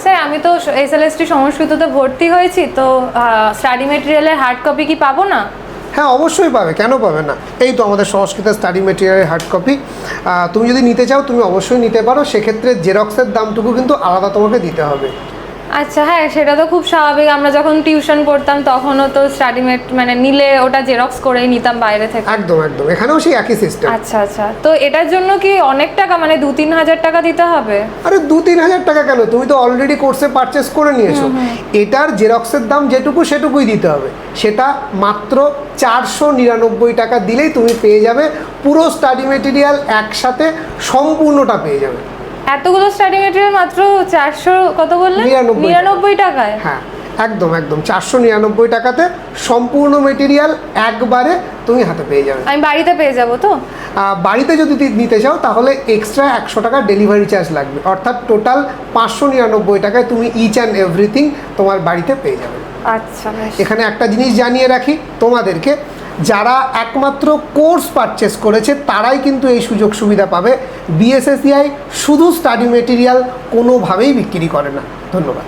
Sir আমি তো SLST সংস্কৃততে ভর্তি হয়েছি, তো স্টাডি মেটেরিয়ালের হার্ড কপি কি পাবো না? হ্যাঁ অবশ্যই পাবে, কেন পাবে না। এই তো আমাদের সংস্কৃতের স্টাডি মেটেরিয়ালের হার্ড কপি। তুমি যদি নিতে চাও তুমি অবশ্যই নিতে পারো, সেক্ষেত্রে জেরক্সের দামটুকু কিন্তু আলাদা তোমাকে দিতে হবে। আচ্ছা হ্যাঁ, সেটা তো খুব স্বাভাবিক। আমরা যখন টিউশন পড়তাম তখনও তো স্টাডিমেট মানে নিলে ওটা জেরক্স করেই নিতাম বাইরে থেকে। একদম একদম, এখানেও সেই একই সিস্টেম। আচ্ছা আচ্ছা, তো এটার জন্য কি অনেক টাকা মানে 2-3 হাজার টাকা দিতে হবে? আরে 2-3 হাজার টাকা কেন, তুমি তো অলরেডি কোর্সে পারচেস করে নিয়েছো। এটার জেরক্সের দাম যেটুকু সেটুকুই দিতে হবে, সেটা মাত্র 499 টাকা দিলেই তুমি পেয়ে যাবে পুরো স্টাডি মেটেরিয়াল একসাথে, সম্পূর্ণটা পেয়ে যাবে। এতগুলো স্টাডি মেটেরিয়াল মাত্র 400 কত বললেন? 99 টাকায়? হ্যাঁ একদম একদম, 499 টাকাতে সম্পূর্ণ মেটেরিয়াল একবারে তুমি হাতে পেয়ে যাবে। আমি বাড়িতে পেয়ে যাব তো? বাড়িতে যদি নিতে চাও তাহলে এক্সট্রা 100 টাকা ডেলিভারি চার্জ লাগবে, অর্থাৎ টোটাল 599 টাকায় তুমি ইচ অ্যান্ড এভরিথিং তোমার বাড়িতে পেয়ে যাবে। আচ্ছা, এখানে একটা জিনিস জানিয়ে রাখি তোমাদেরকে, যারা একমাত্র কোর্স পারচেস করেছে তারাই কিন্তু এই সুযোগ সুবিধা পাবে। বিএসএসিআই শুধু স্টাডি মেটেরিয়াল কোনোভাবেই বিক্রি করে না। ধন্যবাদ।